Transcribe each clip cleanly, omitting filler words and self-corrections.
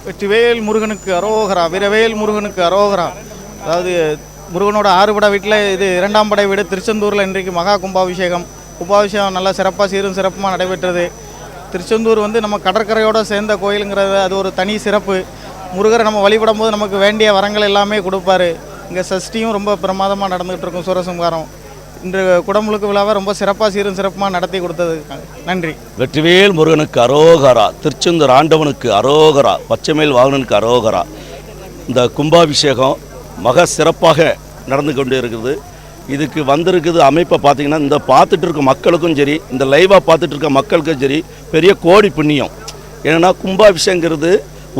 வெற்றிவேல் முருகனுக்கு அரோகரா, வீரவேல் முருகனுக்கு அரோகரா. அதாவது முருகனோட 6 படை வீட்டில் இது 2ஆம் படை வீடு. திருச்செந்தூரில் இன்றைக்கு மகா கும்பாபிஷேகம் நல்லா சிறப்பாக சீரும் சிறப்புமாக நடைபெற்றது. திருச்செந்தூர் நம்ம கடற்கரையோடு சேர்ந்த கோயிலுங்கிறது அது ஒரு தனி சிறப்பு. முருகரை நம்ம வழிபடும் போது நமக்கு வேண்டிய வரங்கள் எல்லாமே கொடுப்பாரு. இங்கே சஷ்டியும் ரொம்ப பிரமாதமாக நடந்துகிட்டு இருக்கும். சூரசம்ஹாரம் இன்று குடமுழுக்கு விழாவை ரொம்ப சிறப்பாக சீரும் சிறப்புமாக நடத்தி கொடுத்தது நன்றி. வெற்றிவேல் முருகனுக்கு அரோகரா, திருச்செந்தூர் ஆண்டவனுக்கு அரோகரா, பச்சைமேல் வாகனனுக்கு அரோகரா. இந்த கும்பாபிஷேகம் மக சிறப்பாக நடந்து கொண்டு இருக்குது. இதுக்கு வந்திருக்குது அமைப்பை பார்த்திங்கன்னா, இந்த பார்த்துட்டு இருக்க மக்களுக்கும் சரி, இந்த லைவாக பார்த்துட்டு இருக்க மக்களுக்கும் சரி பெரிய கோடி புண்ணியம். ஏன்னா கும்பாபிஷேகங்கிறது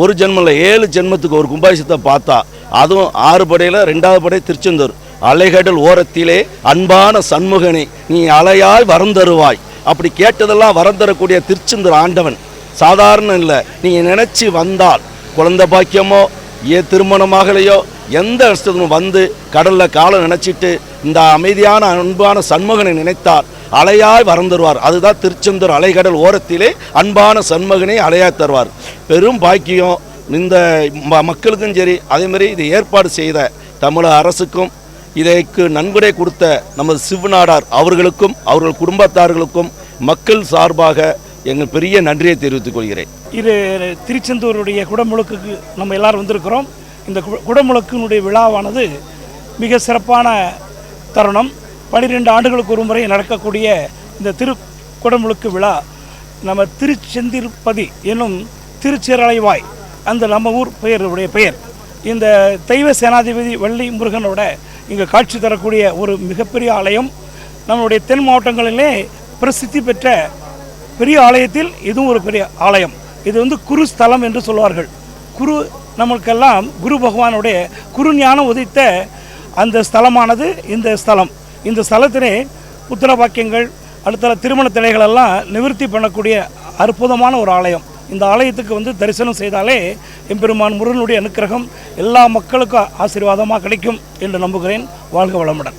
ஒரு ஜென்மம் இல்லை, 7 ஜென்மத்துக்கு ஒரு கும்பாபிஷேகத்தை பார்த்தா, அதுவும் 6 படையில் 2ஆவது படை திருச்செந்தூர். அலைகடல் ஓரத்திலே அன்பான சண்முகனை நீ அலையாய் வரம் தருவாய். அப்படி கேட்டதெல்லாம் வரம் தரக்கூடிய திருச்செந்தூர் ஆண்டவன் சாதாரண இல்லை. நீங்கள் நினச்சி வந்தால் குழந்தை பாக்கியமோ திருமணமாகலையோ எந்த இடத்துக்கும் வந்து கடலில் காலை நினச்சிட்டு இந்த அமைதியான அன்பான சண்முகனை நினைத்தார் அலையாய் வரம் தருவார். அதுதான் திருச்செந்தூர் அலைகடல் ஓரத்திலே அன்பான சண்முகனை அலையாய் தருவார். பெரும் பாக்கியம் இந்த மக்களுக்கும் சரி. அதேமாதிரி இதை ஏற்பாடு செய்த தமிழக அரசுக்கும் இதற்கு நன்கொடை கொடுத்த நமது சிவநாடார் அவர்களுக்கும் அவர்கள் குடும்பத்தார்களுக்கும் மக்கள் சார்பாக எங்கள் பெரிய நன்றியை தெரிவித்துக் கொள்கிறேன். இது திருச்செந்தூருடைய குடமுழுக்குக்கு நம்ம எல்லாரும் வந்திருக்கிறோம். இந்த குடமுழுக்கினுடைய விழாவானது மிக சிறப்பான தருணம். 12 ஆண்டுகளுக்கு ஒரு முறை நடக்கக்கூடிய இந்த குடமுழுக்கு விழா நம்ம திருச்செந்திருப்பதி என்னும் திருச்சிரலைவாய் அந்த நம்ம ஊர் பெயருடைய பெயர். இந்த தெய்வ சேனாதிபதி வள்ளி முருகனோட இங்கே காட்சி தரக்கூடிய ஒரு மிகப்பெரிய ஆலயம். நம்மளுடைய தென் மாவட்டங்களிலே பிரசித்தி பெற்ற பெரிய ஆலயத்தில் இதுவும் ஒரு பெரிய ஆலயம். இது குரு ஸ்தலம் என்று சொல்வார்கள். குரு நம்மளுக்கெல்லாம் குரு பகவானுடைய குரு ஞானம் உதித்த அந்த ஸ்தலமானது இந்த ஸ்தலம். இந்த ஸ்தலத்திலே புத்திர பாக்கியங்கள் அடுத்த திருமண தடைகளெல்லாம் நிவர்த்தி பண்ணக்கூடிய அற்புதமான ஒரு ஆலயம். இந்த ஆலயத்துக்கு தரிசனம் செய்தாலே எம்பெருமான் முருகனுடைய அனுக்கிரகம் எல்லா மக்களுக்கும் ஆசீர்வாதமாக கிடைக்கும் என்று நம்புகிறேன். வாழ்க வளமுடன்.